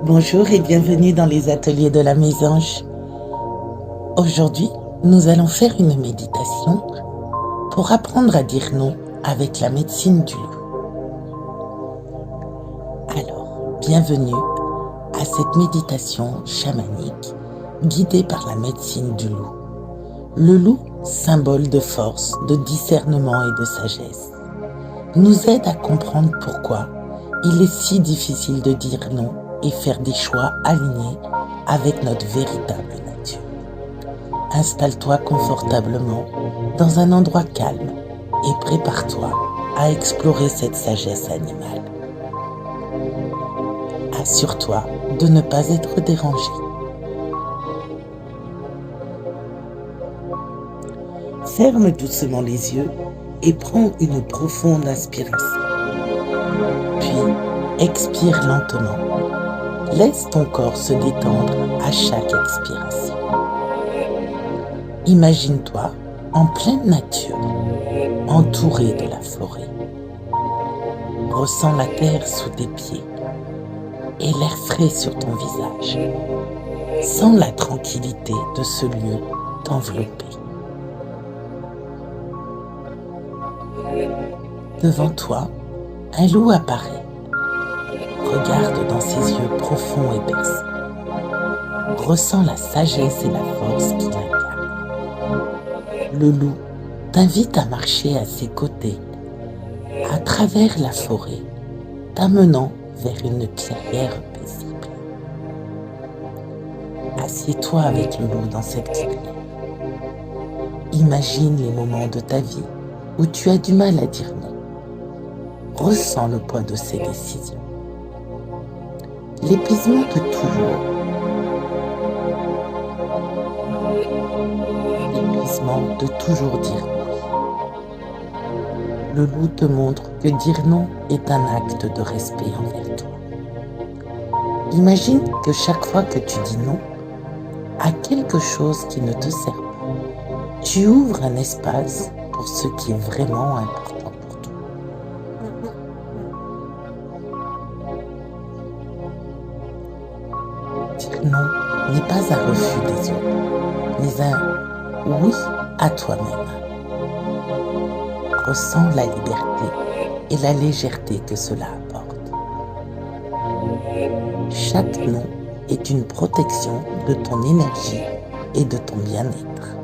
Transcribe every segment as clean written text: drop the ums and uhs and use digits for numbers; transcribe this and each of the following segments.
Bonjour et bienvenue dans les ateliers de la Mésange. Aujourd'hui, nous allons faire une méditation pour apprendre à dire non avec la médecine du loup. Alors, bienvenue à cette méditation chamanique guidée par la médecine du loup. Le loup, symbole de force, de discernement et de sagesse, nous aide à comprendre pourquoi il est si difficile de dire non et faire des choix alignés avec notre véritable nature. Installe-toi confortablement dans un endroit calme et prépare-toi à explorer cette sagesse animale. Assure-toi de ne pas être dérangé. Ferme doucement les yeux et prends une profonde inspiration. Puis, expire lentement. Laisse ton corps se détendre à chaque expiration. Imagine-toi en pleine nature, entouré de la forêt. Ressens la terre sous tes pieds et l'air frais sur ton visage. Sens la tranquillité de ce lieu t'envelopper. Devant toi, un loup apparaît. Regarde dans ses yeux profonds et perçants. Ressens la sagesse et la force qu'il incarne. Le loup t'invite à marcher à ses côtés, à travers la forêt, t'amenant vers une clairière paisible. Assieds-toi avec le loup dans cette clairière. Imagine les moments de ta vie où tu as du mal à dire non. Ressens le poids de ses décisions. L'épuisement de toujours. L'épuisement de toujours dire oui. Le loup te montre que dire non est un acte de respect envers toi. Imagine que chaque fois que tu dis non à quelque chose qui ne te sert pas, tu ouvres un espace pour ce qui est vraiment important pour toi. Dire non n'est pas un refus des autres, mais un oui à toi-même. Ressens la liberté et la légèreté que cela apporte. Chaque non est une protection de ton énergie et de ton bien-être.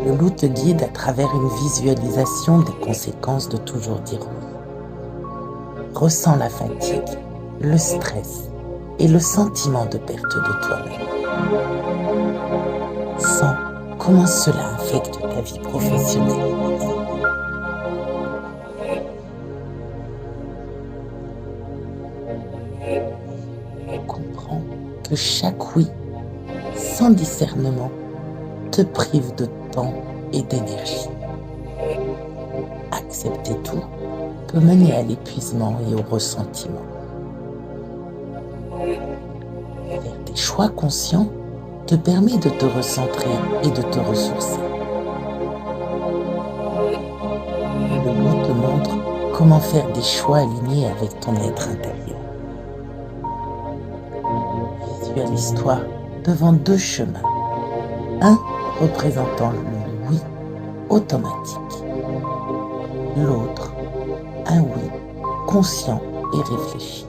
Le loup te guide à travers une visualisation des conséquences de toujours dire oui. Ressens la fatigue, le stress et le sentiment de perte de toi-même. Sens comment cela affecte ta vie professionnelle. Comprends que chaque oui, sans discernement, te prive de temps et d'énergie. Accepter tout peut mener à l'épuisement et au ressentiment. Faire des choix conscients te permet de te recentrer et de te ressourcer. Le loup te montre comment faire des choix alignés avec ton être intérieur. Visualise-toi devant deux chemins. Un représentant le oui automatique. L'autre, un oui conscient et réfléchi.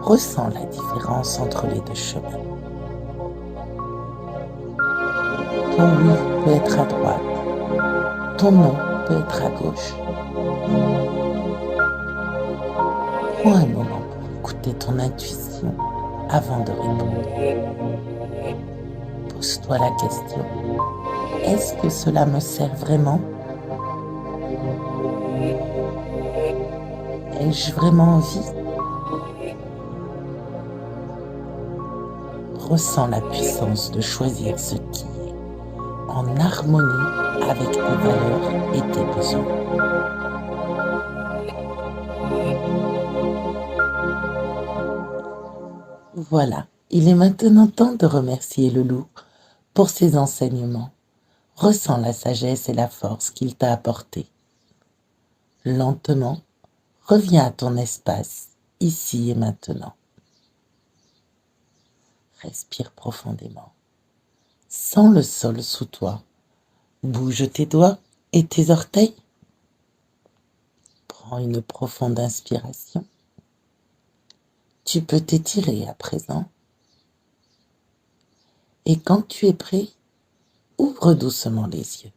Ressens la différence entre les deux chemins. Ton oui peut être à droite, ton non peut être à gauche. Prends un moment pour écouter ton intuition avant de répondre. Pose-toi la question, est-ce que cela me sert vraiment? Ai-je vraiment envie? Ressens la puissance de choisir ce qui est en harmonie avec tes valeurs et tes besoins. Voilà, il est maintenant temps de remercier le loup pour ses enseignements. Ressens la sagesse et la force qu'il t'a apportée. Lentement, Reviens à ton espace, ici et maintenant. Respire profondément. Sens le sol sous toi. Bouge tes doigts et tes orteils. Prends une profonde inspiration. Tu peux t'étirer à présent. Et quand tu es prêt, ouvre doucement les yeux.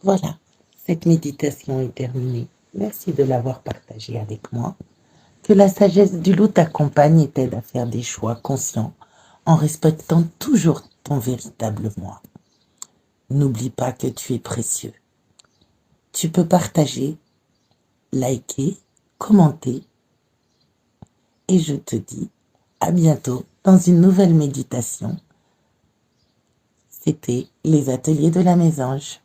Voilà, cette méditation est terminée. Merci de l'avoir partagée avec moi. Que la sagesse du loup t'accompagne et t'aide à faire des choix conscients en respectant toujours ton véritable moi. N'oublie pas que tu es précieux. Tu peux partager, liker, commenter et je te dis à bientôt dans une nouvelle méditation. C'était les ateliers de la Mésange.